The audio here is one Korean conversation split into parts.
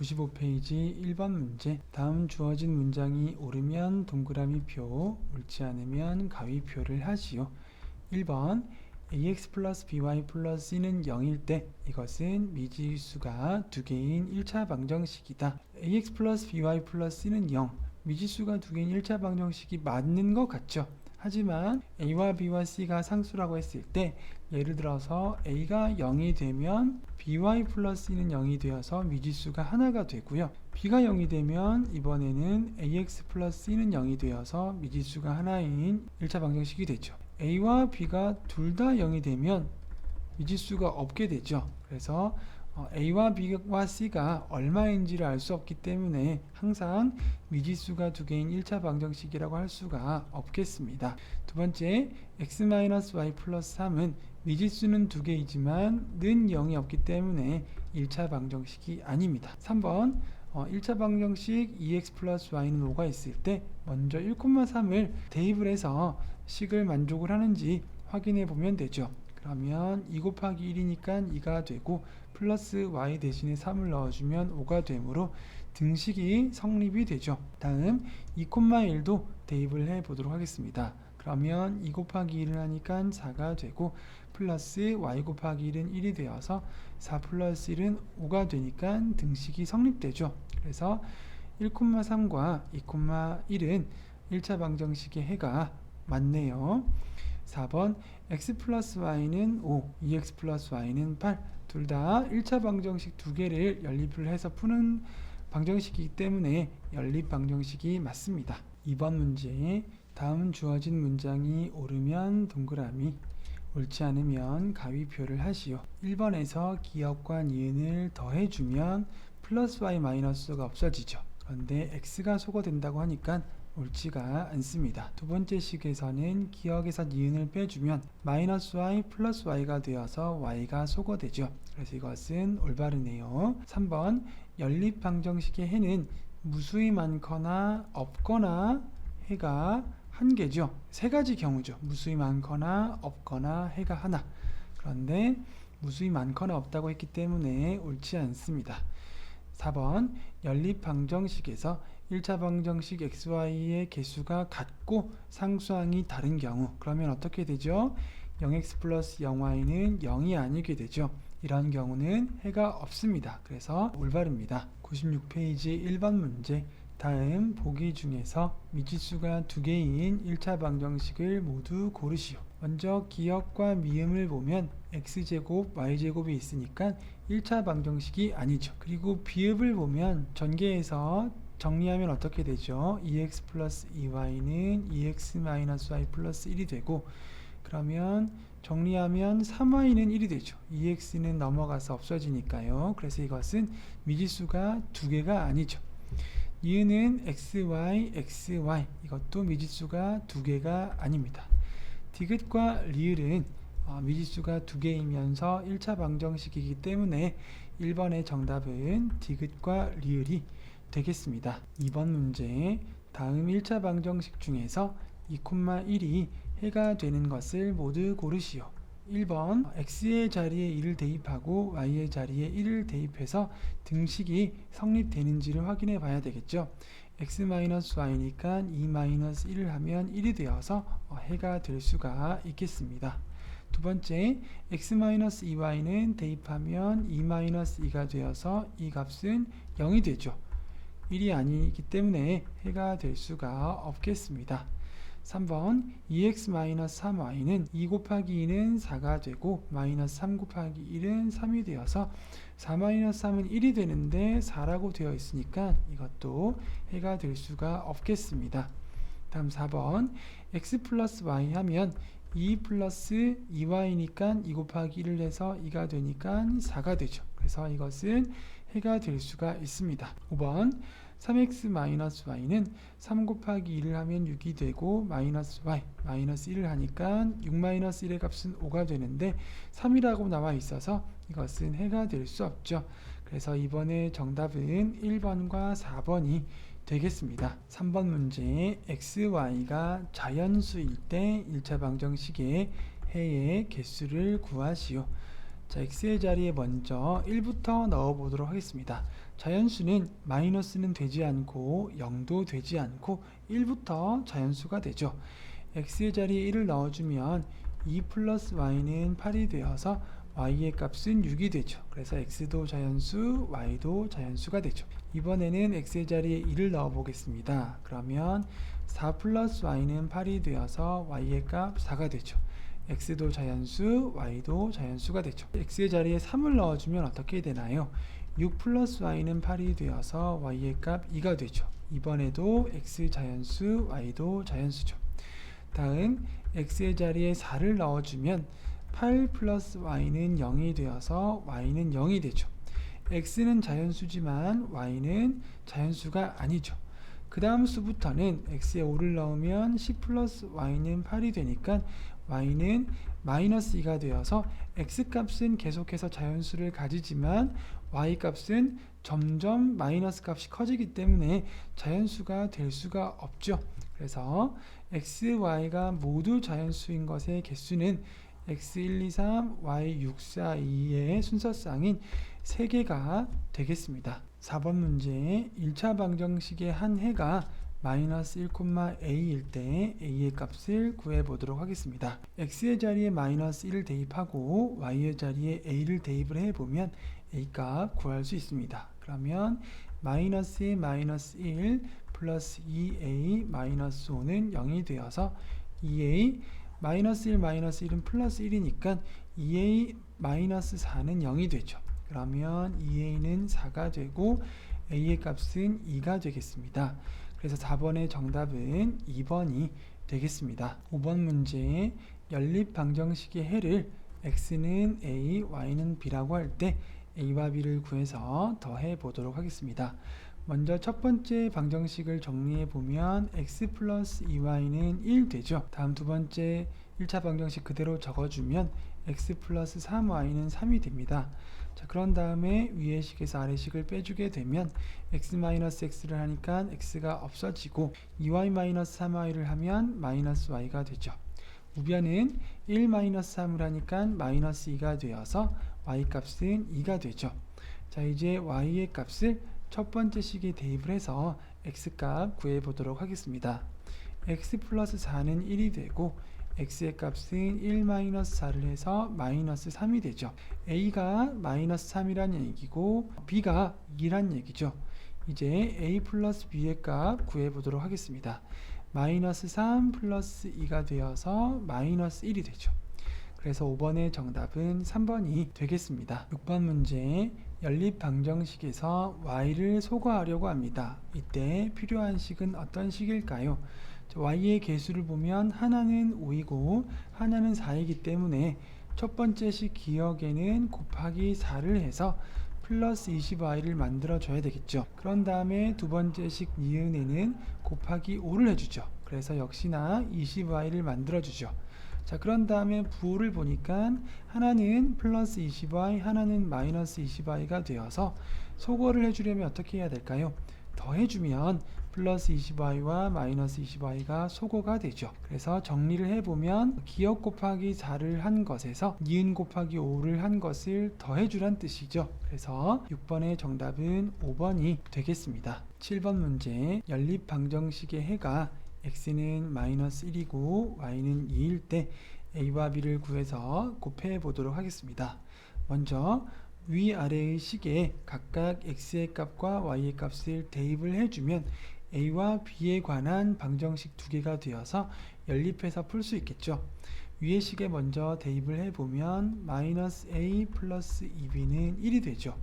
95페이지 1번 문제. 다음 주어진 문장이 옳으면 동그라미 표, 옳지 않으면 가위표를 하시오. 1번 ax 플러스 by 플러스 c는 0일 때 이것은 미지수가 두 개인 1차 방정식이다. ax 플러스 by 플러스 c는 0, 미지수가 두 개인 1차 방정식이 맞는 것 같죠? 하지만 a와 b와 c가 상수라고 했을 때 예를 들어서 a가 0이 되면 by 플러스 c는 0이 되어서 미지수가 하나가 되고요. b가 0이 되면 이번에는 ax 플러스 c는 0이 되어서 미지수가 하나인 1차 방정식이 되죠. a와 b가 둘 다 0이 되면 미지수가 없게 되죠. 그래서 a와 b와 c가 얼마인지를 알 수 없기 때문에 항상 미지수가 두 개인 1차 방정식이라고 할 수가 없겠습니다. 두 번째, x-y 플러스 3은 미지수는 두 개이지만 는 0이 없기 때문에 1차 방정식이 아닙니다. 3번 1차 방정식 2x 플러스 y는 5가 있을 때 먼저 1,3을 대입을 해서 식을 만족을 하는지 확인해 보면 되죠. 그러면 2 곱하기 1이니까 2가 되고 플러스 y 대신에 3을 넣어주면 5가 되므로 등식이 성립이 되죠. 다음 2,1도 대입을 해 보도록 하겠습니다. 그러면 2 곱하기 1을 하니까 4가 되고 플러스 y 곱하기 1은 1이 되어서 4 플러스 1은 5가 되니까 등식이 성립되죠. 그래서 1,3과 2,1은 1차 방정식의 해가 맞네요. 4번 x 플러스 y는 5, 2x 플러스 y는 8. 둘 다 1차 방정식 두 개를 연립을 해서 푸는 방정식이기 때문에 연립 방정식이 맞습니다. 2번 문제. 다음 주어진 문장이 옳으면 동그라미, 옳지 않으면 가위표를 하시오. 1번에서 기역과 니은을 더해주면 플러스 y 마이너스가 없어지죠. 그런데 x가 소거된다고 하니까 옳지가 않습니다. 두 번째 식에서는 기역에서 니은을 빼주면 마이너스 y 플러스 y가 되어서 y가 소거되죠. 그래서 이것은 올바르네요. 3번 연립 방정식의 해는 무수히 많거나 없거나 해가 한 개죠. 세 가지 경우죠. 무수히 많거나 없거나 해가 하나. 그런데 무수히 많거나 없다고 했기 때문에 옳지 않습니다. 4번 연립 방정식에서 1차 방정식 xy의 개수가 같고 상수항이 다른 경우, 그러면 어떻게 되죠? 0x 플러스 0y는 0이 아니게 되죠. 이런 경우는 해가 없습니다. 그래서 올바릅니다. 96페이지 1번 문제. 다음 보기 중에서 미지수가 두 개인 1차 방정식을 모두 고르시오. 먼저 기역과 미음을 보면 x제곱 y제곱이 있으니까 1차 방정식이 아니죠. 그리고 비읍을 보면 전개해서 정리하면 어떻게 되죠? 2x 플러스 2y는 2x 마이너스 y 플러스 1이 되고, 그러면 정리하면 3y는 1이 되죠. 2x는 넘어가서 없어지니까요. 그래서 이것은 미지수가 두 개가 아니죠. 니은은 xy, xy, 이것도 미지수가 두 개가 아닙니다. 디귿과 리을은 미지수가 두 개이면서 1차 방정식이기 때문에 1번의 정답은 디귿과 리을이 되겠습니다. 2번 문제. 다음 1차 방정식 중에서 2,1이 해가 되는 것을 모두 고르시오. 1번 x의 자리에 1을 대입하고 y의 자리에 1을 대입해서 등식이 성립되는지를 확인해 봐야 되겠죠. x-y니까 2-1을 하면 1이 되어서 해가 될 수가 있겠습니다. 두 번째, x-2y는 대입하면 2-2가 되어서 이 값은 0이 되죠. 1이 아니기 때문에 해가 될 수가 없겠습니다. 3번 2x-3y는 2 곱하기 2는 4가 되고 마이너스 3 곱하기 1은 3이 되어서 4-3은 1이 되는데 4라고 되어 있으니까 이것도 해가 될 수가 없겠습니다. 다음 4번 x 플러스 y 하면 2 플러스 2y니까 2 곱하기 1을 해서 2가 되니까 4가 되죠. 그래서 이것은 해가 될 수가 있습니다. 5번 3x-y는 3 곱하기 2를 하면 6이 되고 마이너스 y, 마이너스 1을 하니까 6-1의 값은 5가 되는데 3이라고 나와 있어서 이것은 해가 될 수 없죠. 그래서 이번에 정답은 1번과 4번이 되겠습니다. 3번 문제. x, y가 자연수일 때 1차 방정식의 해의 개수를 구하시오. 자, x의 자리에 먼저 1부터 넣어 보도록 하겠습니다. 자연수는 마이너스는 되지 않고 0도 되지 않고 1부터 자연수가 되죠. x의 자리에 1을 넣어주면 2 플러스 y는 8이 되어서 y의 값은 6이 되죠. 그래서 x도 자연수, y도 자연수가 되죠. 이번에는 x의 자리에 2를 넣어 보겠습니다. 그러면 4 플러스 y는 8이 되어서 y의 값 4가 되죠. x도 자연수, y도 자연수가 되죠. x의 자리에 3을 넣어주면 어떻게 되나요? 6 플러스 y는 8이 되어서 y의 값 2가 되죠. 이번에도 x 자연수, y도 자연수죠. 다음 x의 자리에 4를 넣어주면 8 플러스 y는 0이 되어서 y는 0이 되죠. x는 자연수지만 y는 자연수가 아니죠. 그 다음 수부터는 x에 5를 넣으면 10 플러스 y는 8이 되니까 y는 마이너스 2가 되어서 x값은 계속해서 자연수를 가지지만 y값은 점점 마이너스 값이 커지기 때문에 자연수가 될 수가 없죠. 그래서 x, y가 모두 자연수인 것의 개수는 x1, 2, 3, y6, 4, 2의 순서쌍인 3개가 되겠습니다. 4번 문제 1차 방정식의 한 해가 마이너스 1,a일 때 a의 값을 구해보도록 하겠습니다. x의 자리에 마이너스 1을 대입하고 y의 자리에 a를 대입을 해보면 a 값 구할 수 있습니다. 그러면 마이너스에 마이너스 1 플러스 2a 마이너스 5는 0이 되어서 2a 마이너스 1 마이너스 1은 플러스 1이니까 2a 마이너스 4는 0이 되죠. 그러면 2a는 4가 되고 a의 값은 2가 되겠습니다. 그래서 4번의 정답은 2번이 되겠습니다. 5번 문제 연립 방정식의 해를 x는 a, y는 b라고 할 때 a와 b를 구해서 더해 보도록 하겠습니다. 먼저 첫 번째 방정식을 정리해 보면 x 플러스 2y는 1 되죠. 다음 두 번째 1차 방정식 그대로 적어주면 x 플러스 3y는 3이 됩니다. 자, 그런 다음에 위의 식에서 아래 식을 빼주게 되면 x 마이너스 x를 하니까 x가 없어지고 2y 마이너스 3y를 하면 마이너스 y가 되죠. 우변은 1 마이너스 3을 하니까 마이너스 2가 되어서 y 값은 2가 되죠. 자, 이제 y의 값을 첫 번째 식에 대입을 해서 x값 구해보도록 하겠습니다. x 플러스 4는 1이 되고 x의 값은 1 마이너스 4를 해서 마이너스 3이 되죠. a가 마이너스 3이란 얘기고 b가 2란 얘기죠. 이제 a 플러스 b의 값 구해보도록 하겠습니다. 마이너스 3 플러스 2가 되어서 마이너스 1이 되죠. 그래서 5번의 정답은 3번이 되겠습니다. 6번 문제 연립 방정식에서 y를 소거하려고 합니다. 이때 필요한 식은 어떤 식일까요? y의 개수를 보면 하나는 5이고 하나는 4이기 때문에 첫 번째 식 기억에는 곱하기 4를 해서 플러스 20y를 만들어 줘야 되겠죠. 그런 다음에 두 번째 식 니은에는 곱하기 5를 해주죠. 그래서 역시나 20y를 만들어 주죠. 자, 그런 다음에 부호를 보니까 하나는 플러스 20y, 하나는 마이너스 20y가 되어서 소거를 해주려면 어떻게 해야 될까요? 더해주면 플러스 20y와 마이너스 20y가 소거가 되죠. 그래서 정리를 해보면 기억 곱하기 4를 한 것에서 니은 곱하기 5를 한 것을 더해주란 뜻이죠. 그래서 6번의 정답은 5번이 되겠습니다. 7번 문제 연립 방정식의 해가 x는 마이너스 1이고 y는 2일 때 a와 b를 구해서 곱해 보도록 하겠습니다. 먼저 위아래의 식에 각각 x의 값과 y의 값을 대입을 해주면 a와 b에 관한 방정식 두 개가 되어서 연립해서 풀 수 있겠죠. 위의 식에 먼저 대입을 해보면 마이너스 a 플러스 2b는 1이 되죠.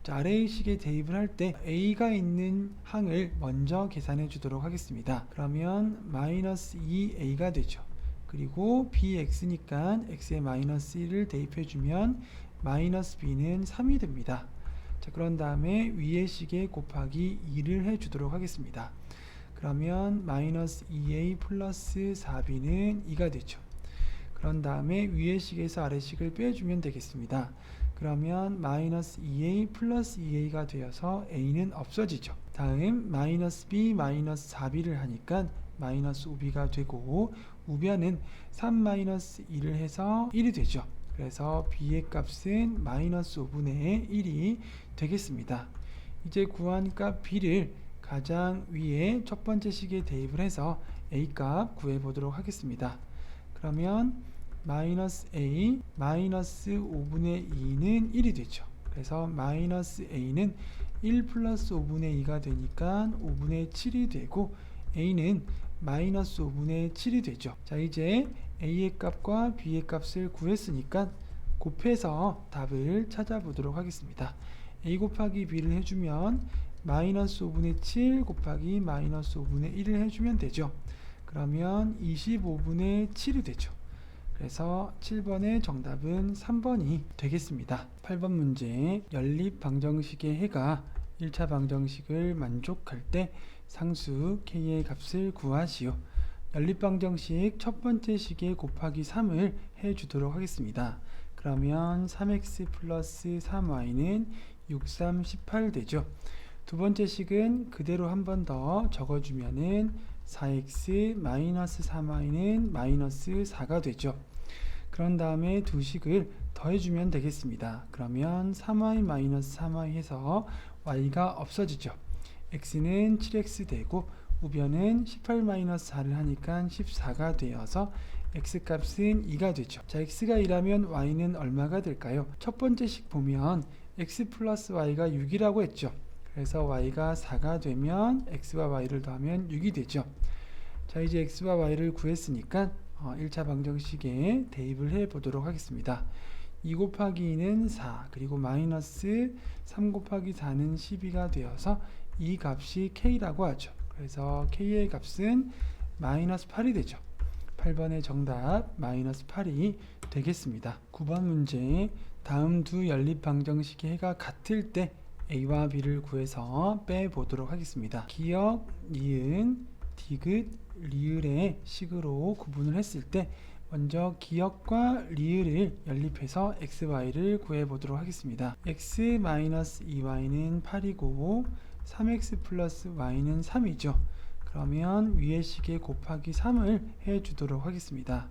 자, 아래의 식에 대입을 할 때 a가 있는 항을 먼저 계산해 주도록 하겠습니다. 그러면 마이너스 2a가 되죠. 그리고 bx니까 x에 마이너스 1을 대입해 주면 마이너스 b는 3이 됩니다. 자, 그런 다음에 위의 식에 곱하기 2를 해 주도록 하겠습니다. 그러면 마이너스 2a 플러스 4b는 2가 되죠. 그런 다음에 위의 식에서 아래 식을 빼주면 되겠습니다. 그러면 마이너스 2a 플러스 2a가 되어서 a는 없어지죠. 다음 마이너스 b 마이너스 4b를 하니까 마이너스 5b가 되고 우변은 3 마이너스 2를 해서 1이 되죠. 그래서 b의 값은 마이너스 5분의 1이 되겠습니다. 이제 구한 값 b를 가장 위에 첫 번째 식에 대입을 해서 a 값 구해 보도록 하겠습니다. 그러면 마이너스 a 마이너스 5분의 2는 1이 되죠. 그래서 마이너스 a는 1 플러스 5분의 2가 되니까 5분의 7이 되고 a는 마이너스 5분의 7이 되죠. 자, 이제 a의 값과 b의 값을 구했으니까 곱해서 답을 찾아보도록 하겠습니다. a 곱하기 b를 해주면 마이너스 5분의 7 곱하기 마이너스 5분의 1을 해주면 되죠. 그러면 25분의 7이 되죠. 그래서 7번의 정답은 3번이 되겠습니다. 8번 문제, 연립 방정식의 해가 1차 방정식을 만족할 때 상수 k의 값을 구하시오. 연립 방정식 첫 번째 식에 곱하기 3을 해주도록 하겠습니다. 그러면 3x 플러스 3y는 6, 3, 18 되죠. 두 번째 식은 그대로 한 번 더 적어주면은 4x 마이너스 3y는 마이너스 4가 되죠. 그런 다음에 두 식을 더해주면 되겠습니다. 그러면 3y 마이너스 3y 해서 y가 없어지죠. x는 7x 되고 우변은 18 마이너스 4를 하니까 14가 되어서 x값은 2가 되죠. 자, x가 2라면 y는 얼마가 될까요? 첫 번째 식 보면 x 플러스 y가 6이라고 했죠. 그래서 y가 4가 되면 x와 y를 더하면 6이 되죠. 자, 이제 x와 y를 구했으니까 1차 방정식에 대입을 해 보도록 하겠습니다. 2 곱하기 2는 4, 그리고 마이너스 3 곱하기 4는 12가 되어서 이 값이 k라고 하죠. 그래서 k의 값은 마이너스 8이 되죠. 8번의 정답 마이너스 8이 되겠습니다. 9번 문제, 다음 두 연립 방정식의 해가 같을 때 a와 b를 구해서 빼보도록 하겠습니다. 기역, 니은, 디귿, 리을의 식으로 구분을 했을 때 먼저 기역과 리을을 연립해서 x, y를 구해보도록 하겠습니다. x-2y는 8이고 3x 플러스 y는 3이죠. 그러면 위의 식에 곱하기 3을 해주도록 하겠습니다.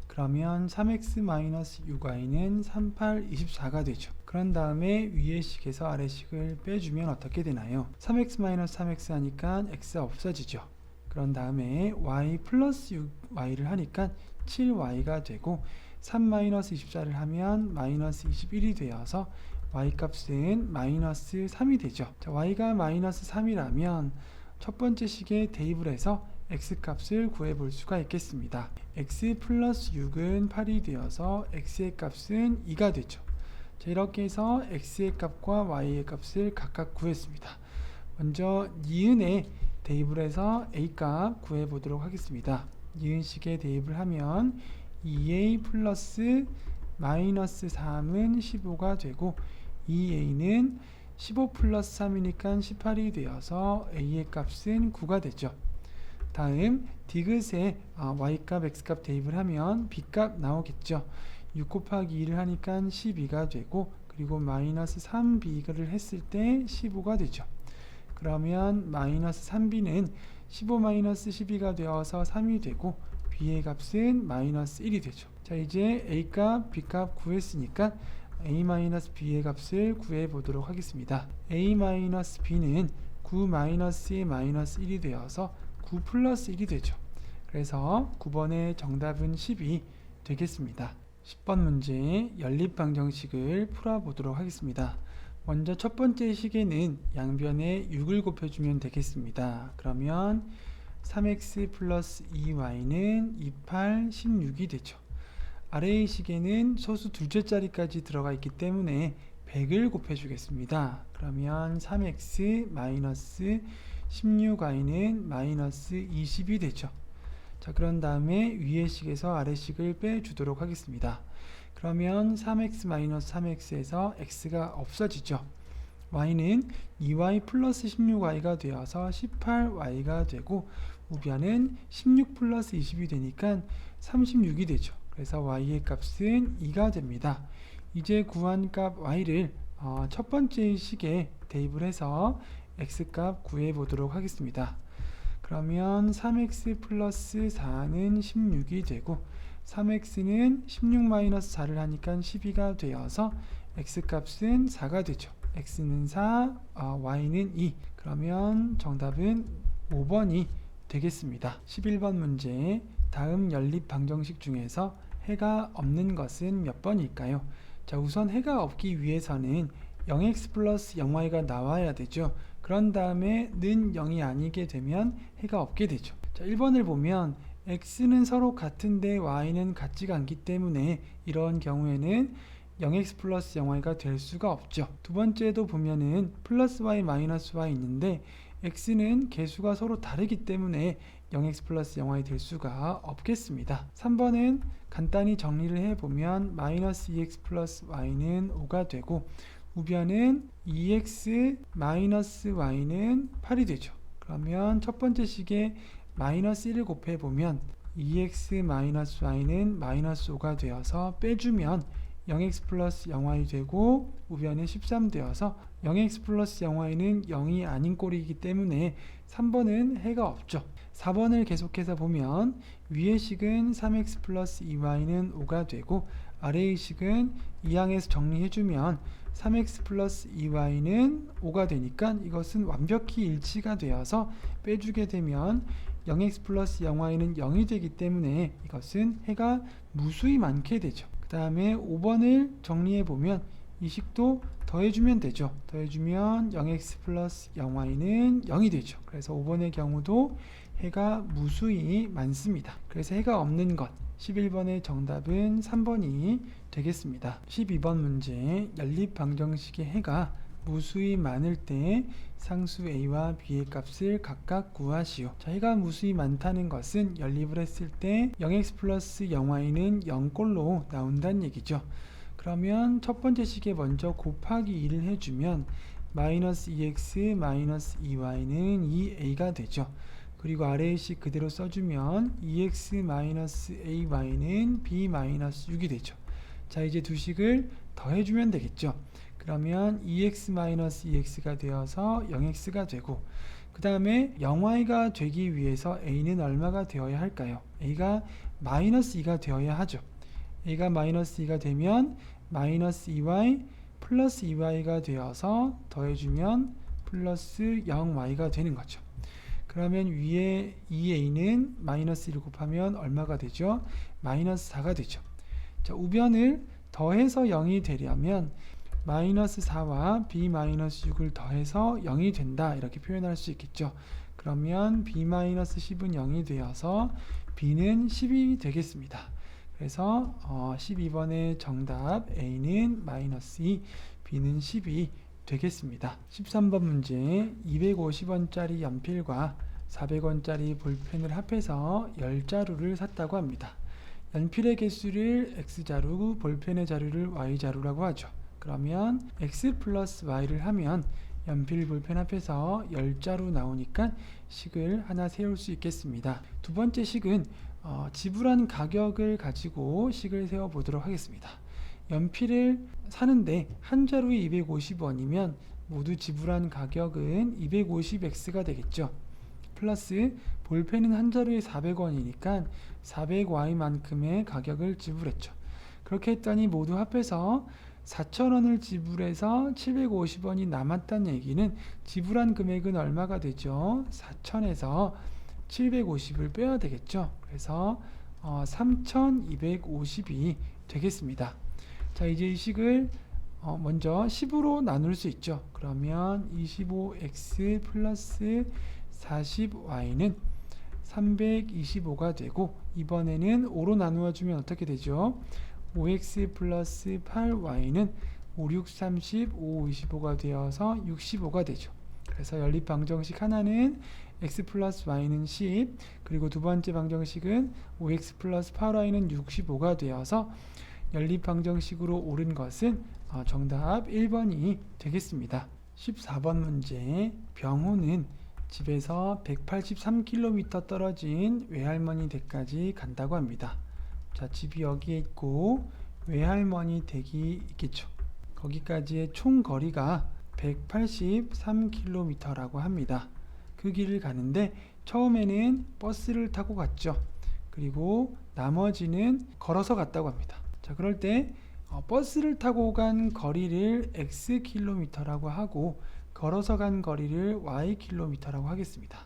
그러면 3x-6y는 38, 24가 되죠. 그런 다음에 위의 식에서 아래 식을 빼주면 어떻게 되나요? 3x-3x 하니까 x 없어지죠. 그런 다음에 y 플러스 6y를 하니까 7y가 되고 3-24를 하면 마이너스 21이 되어서 y 값은 마이너스 3이 되죠. 자, y가 마이너스 3이라면 첫 번째 식에 대입을 해서 x 값을 구해 볼 수가 있겠습니다. x 플러스 6은 8이 되어서 x의 값은 2가 되죠. 자, 이렇게 해서 x의 값과 y의 값을 각각 구했습니다. 먼저 니은에 대입을 해서 a 값 구해 보도록 하겠습니다. 니은식에 대입을 하면 2a 플러스 마이너스 3은 15가 되고 2a는 15 플러스 3이니까 18이 되어서 a의 값은 9가 되죠. 다음 디귿에 y값, x값 대입을 하면 b값 나오겠죠. 6 곱하기 2를 하니까 12가 되고 그리고 마이너스 3b를 했을 때 15가 되죠. 그러면 마이너스 3b는 15 마이너스 12가 되어서 3이 되고 b의 값은 마이너스 1이 되죠. 자, 이제 a값, b값 구했으니까 a-b의 값을 구해 보도록 하겠습니다. a-b는 9 마이너스의 마이너스 1이 되어서 9 플러스 1이 되죠. 그래서 9번의 정답은 10이 되겠습니다. 10번 문제, 연립 방정식을 풀어보도록 하겠습니다. 먼저 첫 번째 식에는 양변에 6을 곱해주면 되겠습니다. 그러면 3x 플러스 2y는 28, 16이 되죠. 아래의 식에는 소수 둘째 자리까지 들어가 있기 때문에 100을 곱해주겠습니다. 그러면 3x 마이너스 16y는 마이너스 20이 되죠. 자, 그런 다음에 위의 식에서 아래 식을 빼주도록 하겠습니다. 그러면 3x-3x에서 x가 없어지죠. y는 2y 플러스 16y가 되어서 18y가 되고 우변은 16 플러스 20이 되니까 36이 되죠. 그래서 y의 값은 2가 됩니다. 이제 구한 값 y를 첫 번째 식에 대입을 해서 x값 구해 보도록 하겠습니다. 그러면 3x 플러스 4는 16이 되고 3x는 16 마이너스 4를 하니까 12가 되어서 x값은 4가 되죠. x는 4, y는 2. 그러면 정답은 5번이 되겠습니다. 11번 문제. 다음 연립 방정식 중에서 해가 없는 것은 몇 번일까요? 자, 우선 해가 없기 위해서는 0x 플러스 0y가 나와야 되죠. 그런 다음에 는 0이 아니게 되면 해가 없게 되죠. 자, 1번을 보면 x는 서로 같은데 y는 같지가 않기 때문에 이런 경우에는 0x 플러스 0y가 될 수가 없죠. 두 번째도 보면은 플러스 y 마이너스 y 있는데 x는 개수가 서로 다르기 때문에 0x 플러스 0y 될 수가 없겠습니다. 3번은 간단히 정리를 해보면 마이너스 2x 플러스 y는 5가 되고 우변은 2x 마이너스 y는 8이 되죠. 그러면 첫 번째 식에 마이너스 1을 곱해보면 2x 마이너스 y는 마이너스 5가 되어서 빼주면 0x 플러스 0y 되고 우변은 13 되어서 0x 플러스 0y는 0이 아닌 꼴이기 때문에 3번은 해가 없죠. 4번을 계속해서 보면 위의 식은 3x 플러스 2y는 5가 되고 아래의 식은 이항에서 정리해주면 3x 플러스 2y는 5가 되니까 이것은 완벽히 일치가 되어서 빼주게 되면 0x 플러스 0y는 0이 되기 때문에 이것은 해가 무수히 많게 되죠. 그 다음에 5번을 정리해보면 이 식도 더해주면 되죠. 더해주면 0x 플러스 0y는 0이 되죠. 그래서 5번의 경우도 해가 무수히 많습니다. 그래서 해가 없는 것 11번의 정답은 3번이 되겠습니다. 12번 문제 연립 방정식의 해가 무수히 많을 때 상수 a와 b의 값을 각각 구하시오. 자, 해가 무수히 많다는 것은 연립을 했을 때 0x 플러스 0y는 0꼴로 나온다는 얘기죠. 그러면 첫 번째 식에 먼저 곱하기 2를 해주면 마이너스 2x 마이너스 2y는 2a가 되죠. 그리고 아래의 식 그대로 써주면 2x 마이너스 ay는 b 마이너스 6이 되죠. 자, 이제 두 식을 더해주면 되겠죠. 그러면 2x 마이너스 2x가 되어서 0x가 되고 그 다음에 0y가 되기 위해서 a는 얼마가 되어야 할까요? a가 마이너스 2가 되어야 하죠. a가 마이너스 2가 되면 마이너스 2y 플러스 2y가 되어서 더해주면 플러스 0y가 되는 거죠. 그러면 위에 2a는 마이너스 1을 곱하면 얼마가 되죠? 마이너스 4가 되죠. 자, 우변을 더해서 0이 되려면 마이너스 4와 b 마이너스 6을 더해서 0이 된다 이렇게 표현할 수 있겠죠. 그러면 b 마이너스 10은 0이 되어서 b는 10이 되겠습니다. 그래서 12번의 정답 a는 마이너스 2, b는 10이 되겠습니다. 13번 문제 250원짜리 연필과 400원짜리 볼펜을 합해서 10자루를 샀다고 합니다. 연필의 개수를 x자루, 볼펜의 자루를 y자루라고 하죠. 그러면 x 플러스 y를 하면 연필, 볼펜 합해서 10자루 나오니까 식을 하나 세울 수 있겠습니다. 두 번째 식은 지불한 가격을 가지고 식을 세워보도록 하겠습니다. 연필을 사는데 한 자루에 250원이면 모두 지불한 가격은 250x가 되겠죠. 플러스 볼펜은 한 자루에 400원이니까 400y만큼의 가격을 지불했죠. 그렇게 했더니 모두 합해서 4,000원을 지불해서 750원이 남았다는 얘기는 지불한 금액은 얼마가 되죠? 4,000에서 750을 빼야 되겠죠. 그래서 3,250이 되겠습니다. 자, 이제 이 식을 먼저 10으로 나눌 수 있죠. 그러면 25x 플러스 40y는 325가 되고 이번에는 5로 나누어 주면 어떻게 되죠? 5x 플러스 8y는 5, 6, 30, 5, 25가 되어서 65가 되죠. 그래서 연립 방정식 하나는 x 플러스 y는 10 그리고 두 번째 방정식은 5x 플러스 8y는 65가 되어서 연립 방정식으로 옳은 것은 정답 1번이 되겠습니다. 14번 문제 병호는 집에서 183km 떨어진 외할머니 댁까지 간다고 합니다. 자, 집이 여기에 있고 외할머니 댁이 있겠죠. 거기까지의 총 거리가 183km라고 합니다. 그 길을 가는데 처음에는 버스를 타고 갔죠. 그리고 나머지는 걸어서 갔다고 합니다. 자, 그럴 때 버스를 타고 간 거리를 x 킬로미터라고 하고 걸어서 간 거리를 y 킬로미터라고 하겠습니다.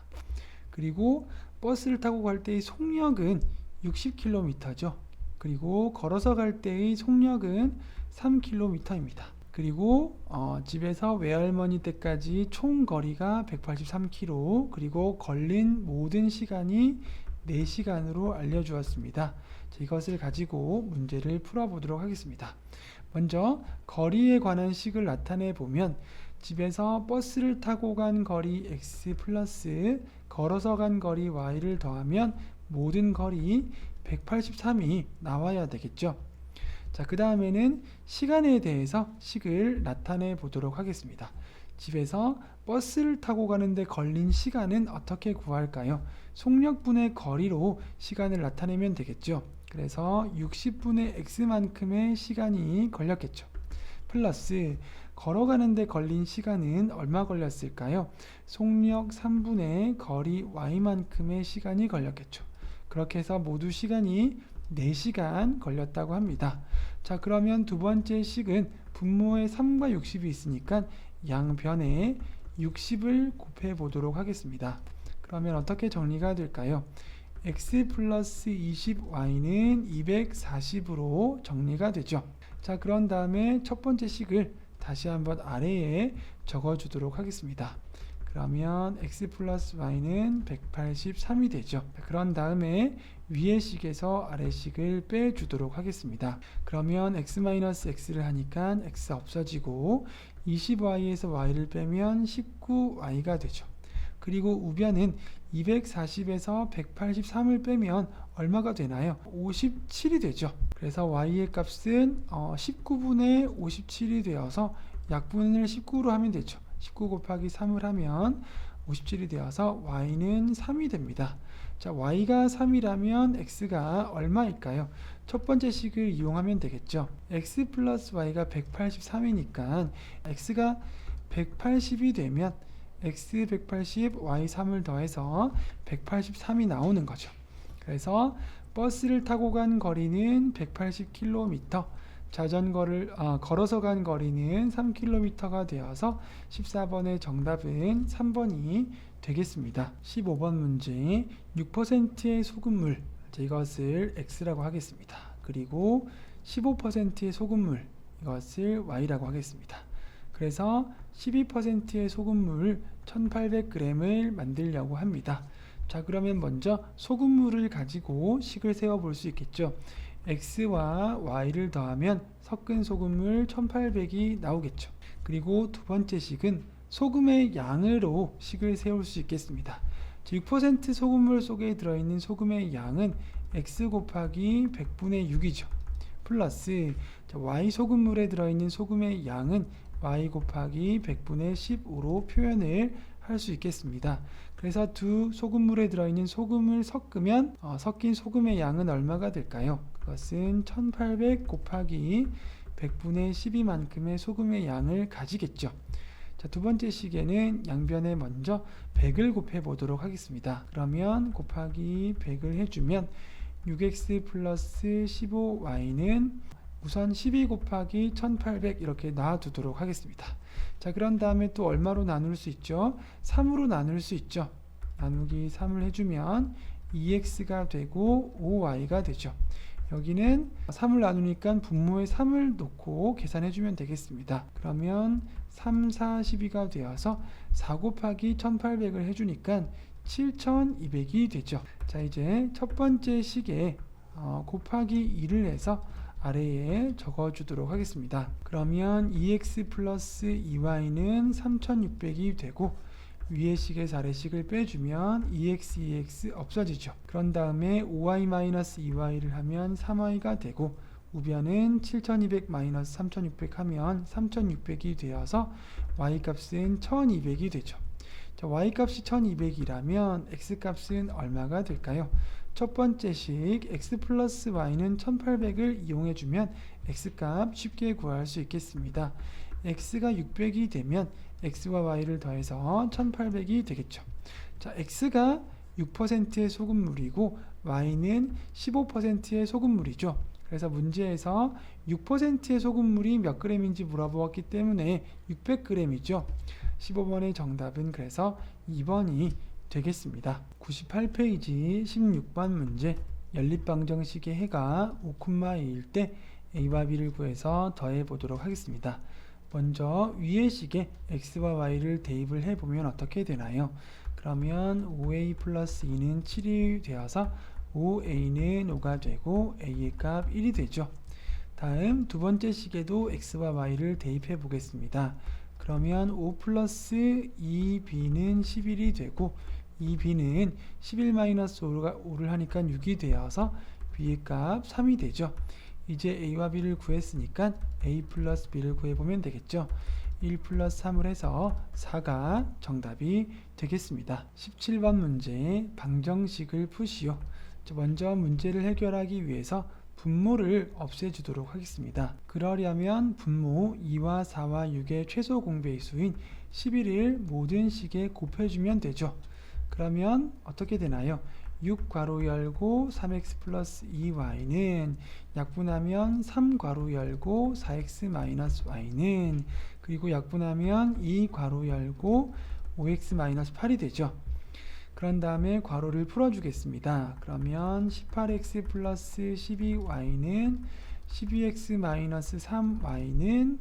그리고 버스를 타고 갈 때의 속력은 60km죠. 그리고 걸어서 갈 때의 속력은 3km입니다. 그리고 집에서 외할머니 댁까지 총 거리가 183km, 그리고 걸린 모든 시간이 4시간으로 알려주었습니다. 이것을 가지고 문제를 풀어보도록 하겠습니다. 먼저 거리에 관한 식을 나타내 보면 집에서 버스를 타고 간 거리 x 플러스 걸어서 간 거리 y를 더하면 모든 거리 183이 나와야 되겠죠. 자, 그 다음에는 시간에 대해서 식을 나타내 보도록 하겠습니다. 집에서 버스를 타고 가는데 걸린 시간은 어떻게 구할까요? 속력분의 거리로 시간을 나타내면 되겠죠. 그래서 60분의 x만큼의 시간이 걸렸겠죠. 플러스 걸어가는데 걸린 시간은 얼마 걸렸을까요? 속력 3분의 거리 y만큼의 시간이 걸렸겠죠. 그렇게 해서 모두 시간이 4시간 걸렸다고 합니다. 자, 그러면 두 번째 식은 분모에 3과 60이 있으니까 양변에 60을 곱해 보도록 하겠습니다. 그러면 어떻게 정리가 될까요? x 플러스 20y는 240으로 정리가 되죠. 자, 그런 다음에 첫 번째 식을 다시 한번 아래에 적어 주도록 하겠습니다. 그러면 x 플러스 y는 183이 되죠. 그런 다음에 위의 식에서 아래 식을 빼주도록 하겠습니다. 그러면 x 마이너스 x를 하니까 x 없어지고 20y에서 y를 빼면 19y가 되죠. 그리고 우변은 240에서 183을 빼면 얼마가 되나요? 57이 되죠. 그래서 y의 값은 19분의 57이 되어서 약분을 19로 하면 되죠. 19 곱하기 3을 하면 57이 되어서 y는 3이 됩니다. 자, y가 3이라면 x가 얼마일까요? 첫 번째 식을 이용하면 되겠죠. x 플러스 y가 183이니까 x가 180이 되면 x 180, y 3을 더해서 183이 나오는 거죠. 그래서 버스를 타고 간 거리는 180km, 자전거를 걸어서 간 거리는 3km가 되어서 14번의 정답은 3번이 되겠습니다. 15번 문제 6%의 소금물, 이것을 x라고 하겠습니다. 그리고 15%의 소금물, 이것을 y라고 하겠습니다. 그래서 12%의 소금물 1800g을 만들려고 합니다. 자, 그러면 먼저 소금물을 가지고 식을 세워 볼 수 있겠죠. x와 y를 더하면 섞은 소금물 1800이 나오겠죠. 그리고 두 번째 식은 소금의 양으로 식을 세울 수 있겠습니다. 6% 소금물 속에 들어있는 소금의 양은 x 곱하기 100분의 6이죠. 플러스 y 소금물에 들어있는 소금의 양은 y 곱하기 100분의 15로 표현을 할 수 있겠습니다. 그래서 두 소금물에 들어있는 소금을 섞으면 섞인 소금의 양은 얼마가 될까요? 그것은 1800 곱하기 100분의 12만큼의 소금의 양을 가지겠죠. 자, 두 번째 식에는 양변에 먼저 100을 곱해 보도록 하겠습니다. 그러면 곱하기 100을 해주면 6x 플러스 15y는 우선 12 곱하기 1800 이렇게 놔두도록 하겠습니다. 자, 그런 다음에 또 얼마로 나눌 수 있죠? 3으로 나눌 수 있죠. 나누기 3을 해주면 2x가 되고 5y가 되죠. 여기는 3을 나누니까 분모에 3을 놓고 계산해주면 되겠습니다. 그러면 3, 4, 12가 되어서 4 곱하기 1800을 해주니까 7200이 되죠. 자, 이제 첫 번째 식에 곱하기 2를 해서 아래에 적어주도록 하겠습니다. 그러면 2x 플러스 2y는 3600이 되고 위의 식에서 아래 식을 빼주면 2x 없어지죠. 그런 다음에 5y 마이너스 2y를 하면 3y가 되고 우변은 7200 마이너스 3600 하면 3600이 되어서 y 값은 1200이 되죠. 자, y 값이 1200이라면 x 값은 얼마가 될까요? 첫 번째 식 x 플러스 y는 1800을 이용해주면 x 값 쉽게 구할 수 있겠습니다. x가 600이 되면 x와 y를 더해서 1800이 되겠죠. 자, x가 6%의 소금물이고 y는 15%의 소금물이죠. 그래서 문제에서 6%의 소금물이 몇 g인지 물어보았기 때문에 600g이죠. 15번의 정답은 그래서 2번이 되겠습니다. 98페이지 16번 문제. 연립방정식의 해가 5,2일 때 a와 b를 구해서 더해 보도록 하겠습니다. 먼저 위의 식에 x와 y를 대입을 해보면 어떻게 되나요? 그러면 5a 플러스 2는 7이 되어서 5a는 5가 되고 a의 값 1이 되죠. 다음 두 번째 식에도 x와 y를 대입해 보겠습니다. 그러면 5 플러스 2b는 11이 되고 2b는 11-5를 하니까 6이 되어서 b의 값 3이 되죠. 이제 a와 b를 구했으니까 a 플러스 b를 구해보면 되겠죠. 1 플러스 3을 해서 4가 정답이 되겠습니다. 17번 문제 방정식을 푸시오. 먼저 문제를 해결하기 위해서 분모를 없애주도록 하겠습니다. 그러려면 분모 2와 4와 6의 최소 공배수인 11을 모든 식에 곱해주면 되죠. 그러면 어떻게 되나요? 6 괄호 열고 3x 플러스 2y는 약분하면 3 괄호 열고 4x 마이너스 y는 그리고 약분하면 2 괄호 열고 5x 마이너스 8이 되죠. 그런 다음에 괄호를 풀어주겠습니다. 그러면 18x 플러스 12y는 12x 마이너스 3y는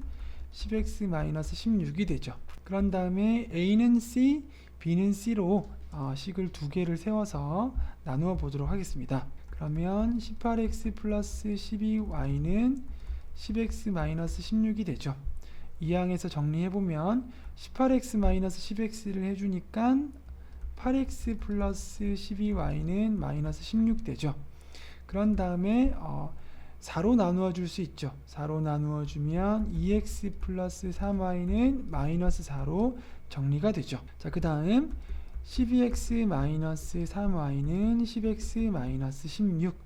10x 마이너스 16이 되죠. 그런 다음에 a는 c, b는 c로 식을 두 개를 세워서 나누어 보도록 하겠습니다. 그러면 18x 플러스 12y는 10x 마이너스 16이 되죠. 이 항에서 정리해보면 18x 마이너스 10x를 해주니까 8x 플러스 12y는 마이너스 16 되죠. 그런 다음에 4로 나누어 줄 수 있죠. 4로 나누어 주면 2x 플러스 3y는 마이너스 4로 정리가 되죠. 자, 그 다음 12x 마이너스 3y는 10x 마이너스 16.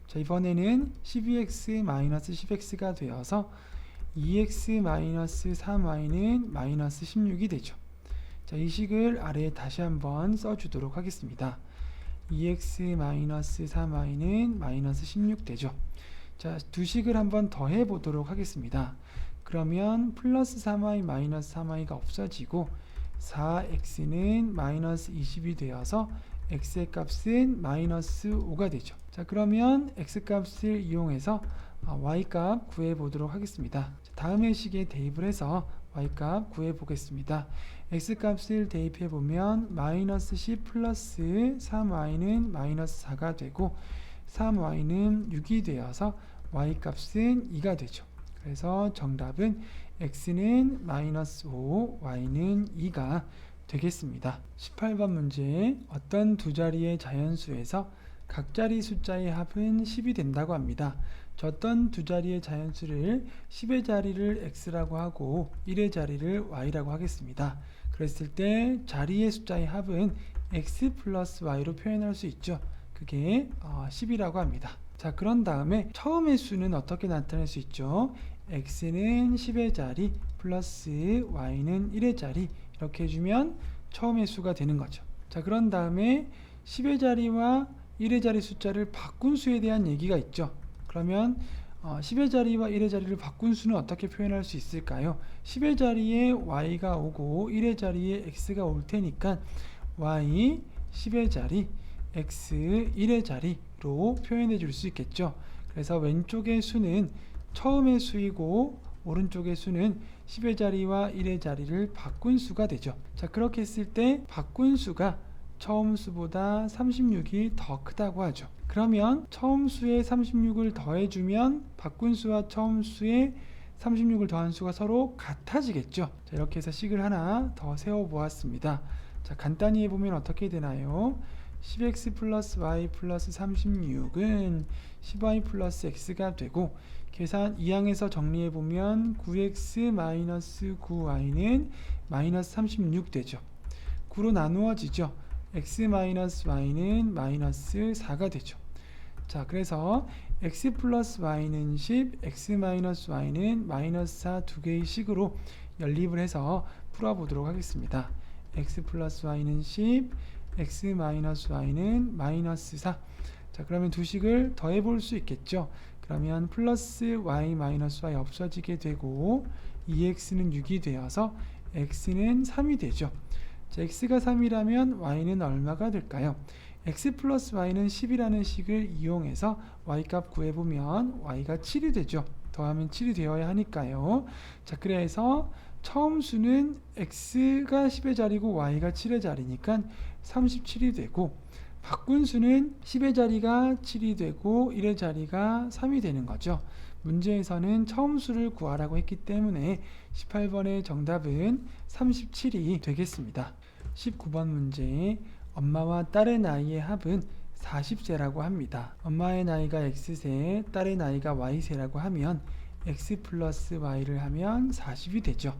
자, 이번에는 12x 마이너스 10x가 되어서 2x 마이너스 3y는 마이너스 16이 되죠. 자, 이 식을 아래에 다시 한번 써주도록 하겠습니다. 2x 마이너스 3y는 마이너스 16 되죠. 자, 두 식을 한번 더해 보도록 하겠습니다. 그러면 플러스 3y 마이너스 3y가 없어지고 4x는 마이너스 20이 되어서 x의 값은 마이너스 5가 되죠. 자, 그러면 x값을 이용해서 y값 구해 보도록 하겠습니다. 다음의 식에 대입을 해서 y값 구해 보겠습니다. x값을 대입해 보면 마이너스 10 플러스 3y는 마이너스 4가 되고 3y는 6이 되어서 y값은 2가 되죠. 그래서 정답은 x는 마이너스 5, y는 2가 되겠습니다. 18번 문제. 어떤 두 자리의 자연수에서 각 자리 숫자의 합은 10이 된다고 합니다. 어떤 두 자리의 자연수를 10의 자리를 x라고 하고 1의 자리를 y라고 하겠습니다. 그랬을 때 자리의 숫자의 합은 x 플러스 y로 표현할 수 있죠. 그게 10이라고 합니다. 자, 그런 다음에 처음의 수는 어떻게 나타낼 수 있죠? x는 10의 자리 플러스 y는 1의 자리 이렇게 해주면 처음의 수가 되는 거죠. 자, 그런 다음에 10의 자리와 1의 자리 숫자를 바꾼 수에 대한 얘기가 있죠. 그러면 10의 자리와 1의 자리를 바꾼 수는 어떻게 표현할 수 있을까요? 10의 자리에 y가 오고 1의 자리에 x가 올 테니까 y 10의 자리 x 1의 자리로 표현해 줄 수 있겠죠. 그래서 왼쪽의 수는 처음의 수이고 오른쪽의 수는 10의 자리와 1의 자리를 바꾼 수가 되죠. 자, 그렇게 했을 때 바꾼 수가 처음 수보다 36이 더 크다고 하죠. 그러면 처음 수에 36을 더해주면 바꾼 수와 처음 수에 36을 더한 수가 서로 같아지겠죠. 자, 이렇게 해서 식을 하나 더 세워보았습니다. 자, 간단히 해보면 어떻게 되나요? 10x 플러스 y 플러스 36은 10y 플러스 x가 되고 계산 2항에서 정리해보면 9x 마이너스 9y는 마이너스 36 되죠. 9로 나누어지죠. x 마이너스 y는 마이너스 4가 되죠. 자, 그래서 x 플러스 y는 10, x 마이너스 y는 마이너스 4 두 개의 식으로 연립을 해서 풀어보도록 하겠습니다. x 플러스 y는 10, x 마이너스 y는 마이너스 4. 자, 그러면 두 식을 더해 볼 수 있겠죠. 그러면 플러스 y 마이너스 y 없어지게 되고 2x는 6이 되어서 x는 3이 되죠. 자, x가 3이라면 y는 얼마가 될까요? x 플러스 y는 10이라는 식을 이용해서 y값 구해보면 y가 7이 되죠. 더하면 7이 되어야 하니까요. 자, 그래서 처음 수는 x가 10의 자리고 y가 7의 자리니까 37이 되고, 바꾼 수는 10의 자리가 7이 되고 1의 자리가 3이 되는 거죠. 문제에서는 처음 수를 구하라고 했기 때문에 18번의 정답은 37이 되겠습니다. 19번 문제, 엄마와 딸의 나이의 합은 40세라고 합니다. 엄마의 나이가 x세, 딸의 나이가 y세라고 하면 x 플러스 y를 하면 40이 되죠.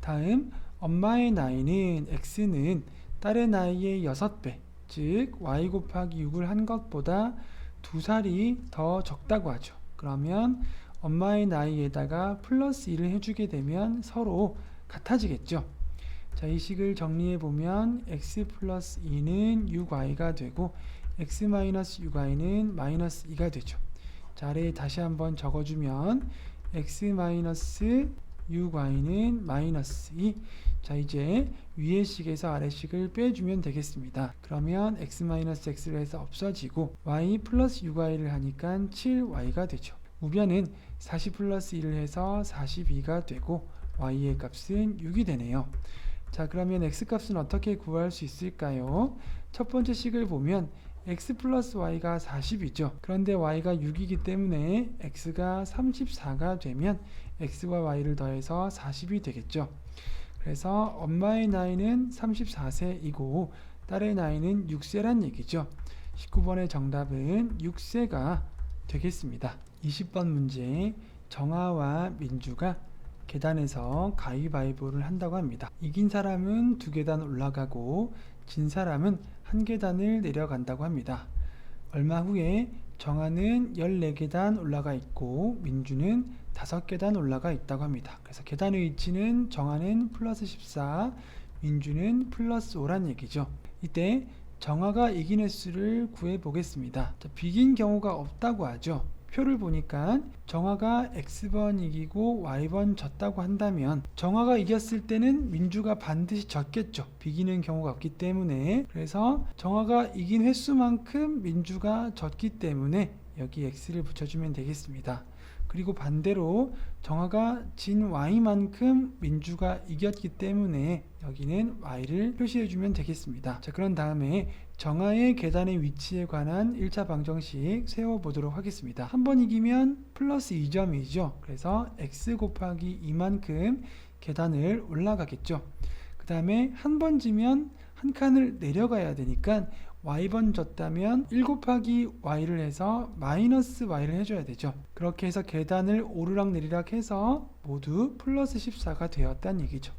다음, 엄마의 나이는 x는 딸의 나이의 6배, 즉 y 곱하기 6을 한 것보다 2살이 더 적다고 하죠. 그러면 엄마의 나이에다가 플러스 1을 해주게 되면 서로 같아지겠죠. 자, 이 식을 정리해 보면 x 플러스 2는 6y가 되고 x 마이너스 6y는 마이너스 2가 되죠. 자, 아래에 다시 한번 적어주면 x 마이너스 6y는 마이너스 2. 자, 이제 위의 식에서 아래 식을 빼주면 되겠습니다. 그러면 x 마이너스 x를 해서 없어지고 y 플러스 6y를 하니까 7y가 되죠. 우변은 40 플러스 1을 해서 42가 되고 y의 값은 6이 되네요. 자, 그러면 x값은 어떻게 구할 수 있을까요? 첫 번째 식을 보면 x 플러스 y가 40이죠. 그런데 y가 6이기 때문에 x가 34가 되면 x와 y를 더해서 40이 되겠죠. 그래서 엄마의 나이는 34세이고 딸의 나이는 6세란 얘기죠. 19번의 정답은 6세가 되겠습니다. 20번 문제, 정아와 민주가 계단에서 가위바위보를 한다고 합니다. 이긴 사람은 2계단 올라가고 진 사람은 1계단을 내려간다고 합니다. 얼마 후에 정아는 14계단 올라가 있고 민주는 5계단 올라가 있다고 합니다. 그래서 계단의 위치는 정아는 플러스 14, 민주는 플러스 5란 얘기죠. 이때 정아가 이긴 횟수를 구해 보겠습니다. 자, 비긴 경우가 없다고 하죠. 표를 보니까 정아가 x번 이기고 y번 졌다고 한다면 정아가 이겼을 때는 민주가 반드시 졌겠죠. 비기는 경우가 없기 때문에. 그래서 정아가 이긴 횟수만큼 민주가 졌기 때문에 여기 x를 붙여주면 되겠습니다. 그리고 반대로 정아가 진 y만큼 민주가 이겼기 때문에 여기는 y를 표시해주면 되겠습니다. 자, 그런 다음에 정아의 계단의 위치에 관한 1차 방정식 세워보도록 하겠습니다. 한 번 이기면 플러스 2점이죠. 그래서 x 곱하기 2만큼 계단을 올라가겠죠. 그 다음에 한 번 지면 한 칸을 내려가야 되니까 y번 졌다면 1 곱하기 y를 해서 마이너스 y를 해줘야 되죠. 그렇게 해서 계단을 오르락 내리락 해서 모두 플러스 14가 되었다는 얘기죠.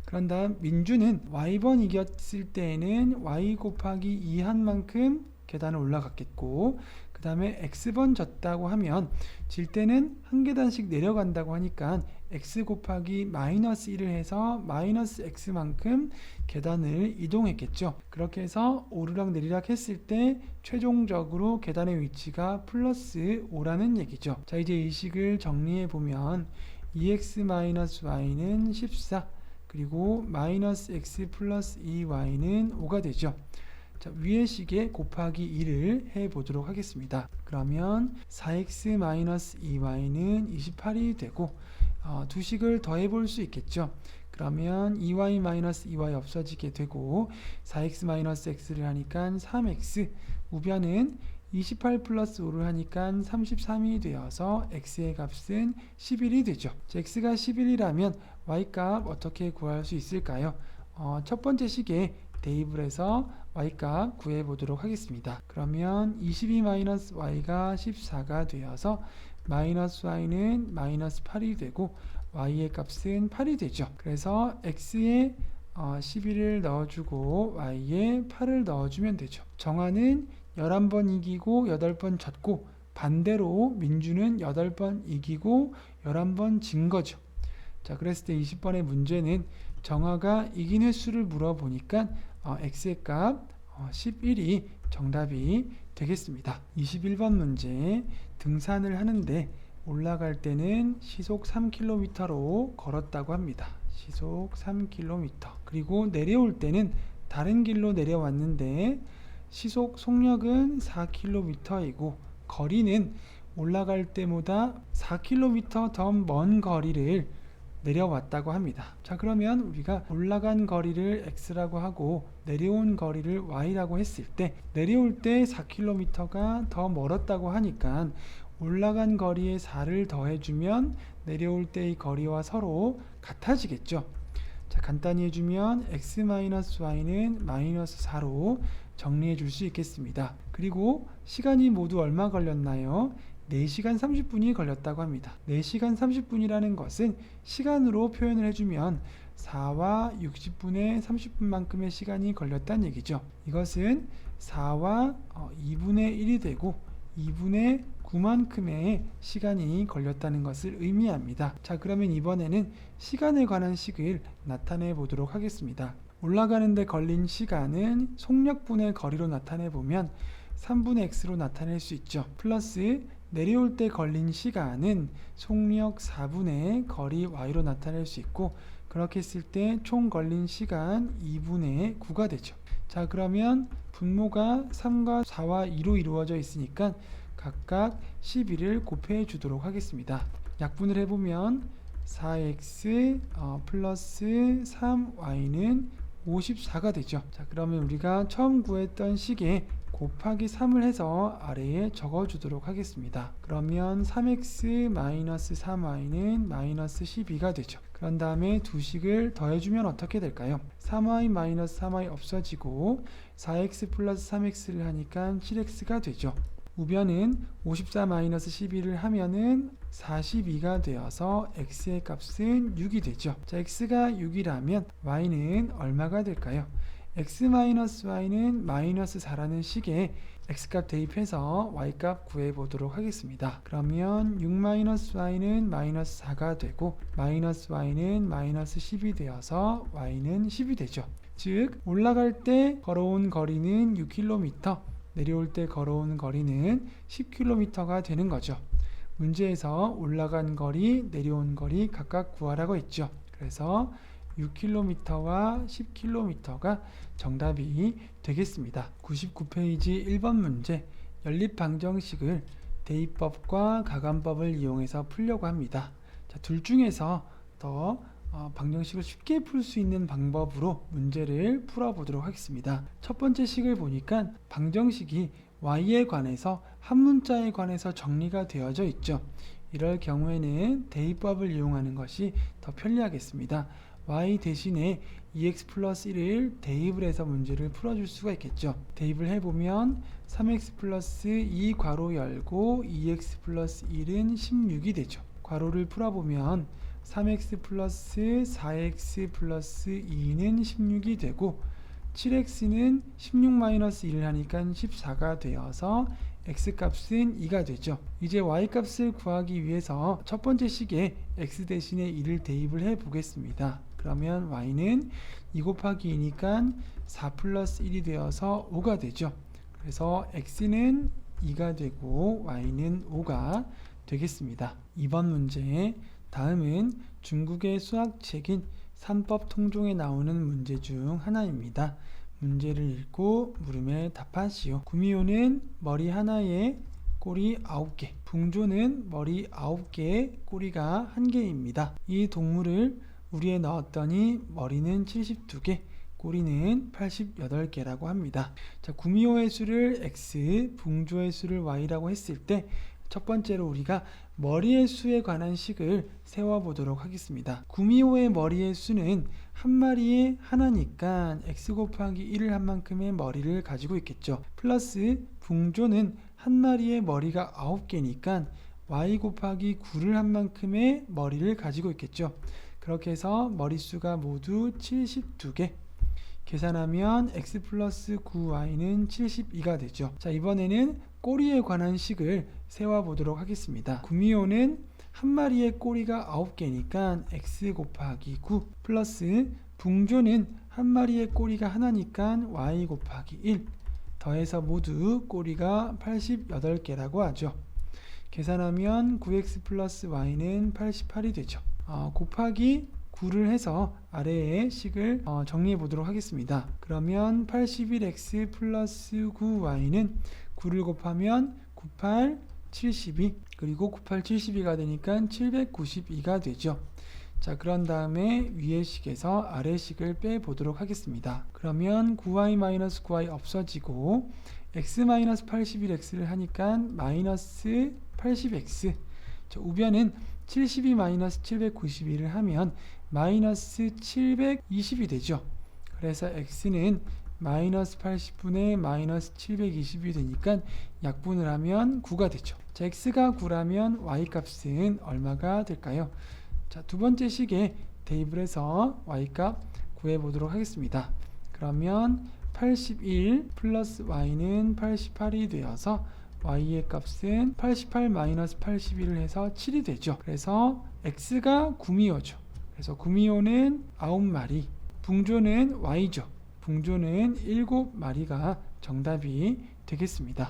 그런 다음 민주는 y번 이겼을 때에는 y 곱하기 2 한 만큼 계단을 올라갔겠고, 그 다음에 x번 졌다고 하면 질 때는 한 계단씩 내려간다고 하니까 x 곱하기 마이너스 1을 해서 마이너스 x만큼 계단을 이동했겠죠. 그렇게 해서 오르락 내리락 했을 때 최종적으로 계단의 위치가 플러스 5라는 얘기죠. 자, 이제 이 식을 정리해 보면 2x 마이너스 y는 14, 그리고 마이너스 x 플러스 2y는 5가 되죠. 자, 위의 식에 곱하기 2를 해보도록 하겠습니다. 그러면 4x 마이너스 2y는 28이 되고 두 식을 더해 볼 수 있겠죠. 그러면 2y 마이너스 2y 없어지게 되고 4x 마이너스 x를 하니까 3x, 우변은 28 플러스 5를 하니까 33이 되어서 x의 값은 11이 되죠. 자, x가 11이라면 y값 어떻게 구할 수 있을까요? 첫 번째 식에 대입을 해서 y값 구해보도록 하겠습니다. 그러면 22-y가 14가 되어서 마이너스 y는 마이너스 8이 되고 y의 값은 8이 되죠. 그래서 x에 11을 넣어주고 y에 8을 넣어주면 되죠. 정아는 11번 이기고 8번 졌고 반대로 민주는 8번 이기고 11번 진 거죠. 자, 그랬을 때 20번의 문제는 정아가 이긴 횟수를 물어보니까 x의 값 11이 정답이 되겠습니다. 21번 문제, 등산을 하는데 올라갈 때는 시속 3km로 걸었다고 합니다. 시속 3km. 그리고 내려올 때는 다른 길로 내려왔는데 시속 속력은 4km이고 거리는 올라갈 때보다 4km 더 먼 거리를 내려왔다고 합니다. 자, 그러면 우리가 올라간 거리를 x라고 하고 내려온 거리를 y라고 했을 때 내려올 때 4km가 더 멀었다고 하니까 올라간 거리에 4를 더해주면 내려올 때의 거리와 서로 같아지겠죠. 자, 간단히 해주면 x-y는 마이너스 4로 정리해 줄 수 있겠습니다. 그리고 시간이 모두 얼마 걸렸나요? 4시간 30분이 걸렸다고 합니다. 4시간 30분이라는 것은 시간으로 표현을 해주면 4와 60분의 30분만큼의 시간이 걸렸다는 얘기죠. 이것은 4와 2분의 1이 되고 2분의 9만큼의 시간이 걸렸다는 것을 의미합니다. 자, 그러면 이번에는 시간에 관한 식을 나타내 보도록 하겠습니다. 올라가는데 걸린 시간은 속력분의 거리로 나타내 보면 3분의 x로 나타낼 수 있죠. 플러스 내려올 때 걸린 시간은 속력 4분의 거리 y로 나타낼 수 있고 그렇게 했을 때 총 걸린 시간 2분의 9가 되죠. 자, 그러면 분모가 3과 4와 2로 이루어져 있으니까 각각 12를 곱해 주도록 하겠습니다. 약분을 해보면 4x 플러스 3y는 54가 되죠. 자, 그러면 우리가 처음 구했던 식에 곱하기 3을 해서 아래에 적어 주도록 하겠습니다. 그러면 3x 마이너스 3y는 마이너스 12가 되죠. 그런 다음에 두 식을 더해주면 어떻게 될까요? 3y 마이너스 3y 없어지고 4x 플러스 3x를 하니까 7x가 되죠. 우변은 54 마이너스 12를 하면은 42가 되어서 x의 값은 6이 되죠. 자, x가 6이라면 y는 얼마가 될까요? x-y는 마이너스 4라는 식에 x값 대입해서 y값 구해보도록 하겠습니다. 그러면 6-y는 마이너스 4가 되고 마이너스 y는 마이너스 10이 되어서 y는 10이 되죠. 즉 올라갈 때 걸어온 거리는 6km, 내려올 때 걸어온 거리는 10km가 되는 거죠. 문제에서 올라간 거리, 내려온 거리 각각 구하라고 했죠. 그래서 6km와 10km가 정답이 되겠습니다. 99페이지 1번 문제, 연립방정식을 대입법과 가감법을 이용해서 풀려고 합니다. 자, 둘 중에서 더 방정식을 쉽게 풀 수 있는 방법으로 문제를 풀어보도록 하겠습니다. 첫 번째 식을 보니까 방정식이 y에 관해서 한 문자에 관해서 정리가 되어져 있죠. 이럴 경우에는 대입법을 이용하는 것이 더 편리하겠습니다. y 대신에 2x 플러스 1을 대입을 해서 문제를 풀어줄 수가 있겠죠. 대입을 해보면 3x 플러스 2 괄호 열고 2x 플러스 1은 16이 되죠. 괄호를 풀어보면 3x 플러스 4x 플러스 2는 16이 되고 7x는 16 마이너스 1을 하니까 14가 되어서 x값은 2가 되죠. 이제 y값을 구하기 위해서 첫 번째 식에 x 대신에 2를 대입을 해 보겠습니다. 그러면 y는 2 곱하기 2니까 4 플러스 1이 되어서 5가 되죠. 그래서 x는 2가 되고 y는 5가 되겠습니다. 2번 문제, 다음은 중국의 수학책인 삼법 통종에 나오는 문제 중 하나입니다. 문제를 읽고 물음에 답하시오. 구미호는 머리 하나에 꼬리 9개, 붕조는 머리 9개에 꼬리가 1개입니다. 이 동물을 우리에 넣었더니 머리는 72개, 꼬리는 88개라고 합니다. 자, 구미호의 수를 x, 붕조의 수를 y라고 했을 때 첫 번째로 우리가 머리의 수에 관한 식을 세워보도록 하겠습니다. 구미호의 머리의 수는 한 마리에 하나니까 x 곱하기 1을 한 만큼의 머리를 가지고 있겠죠. 플러스 붕조는 한 마리의 머리가 9개니까 y 곱하기 9를 한 만큼의 머리를 가지고 있겠죠. 그렇게 해서 머릿수가 모두 72개. 계산하면 x 플러스 9y는 72가 되죠. 자, 이번에는 꼬리에 관한 식을 세워보도록 하겠습니다. 구미호는 한 마리의 꼬리가 9개니까 x 곱하기 9 플러스 붕조는 한 마리의 꼬리가 하나니까 y 곱하기 1 더해서 모두 꼬리가 88개라고 하죠. 계산하면 9x 플러스 y는 88이 되죠. 곱하기 9를 해서 아래의 식을 정리해 보도록 하겠습니다. 그러면 81x 플러스 9y는 9를 곱하면 98, 72 그리고 98, 72가 되니까 792가 되죠. 자, 그런 다음에 위의 식에서 아래 식을 빼보도록 하겠습니다. 그러면 9y-9y 없어지고 x-81x를 하니까 마이너스 80x 우변은 72-792를 하면 마이너스 720이 되죠. 그래서 x는 마이너스 80분의 마이너스 720이 되니까 약분을 하면 9가 되죠. 자, x가 9라면 y 값은 얼마가 될까요? 자, 두 번째 식에 대입을 해서 y값 구해보도록 하겠습니다. 그러면 81 플러스 y는 88이 되어서 y의 값은 88-81을 해서 7이 되죠. 그래서 x가 구미호죠. 그래서 구미호는 9마리, 붕조는 y죠. 붕조는 7마리가 정답이 되겠습니다.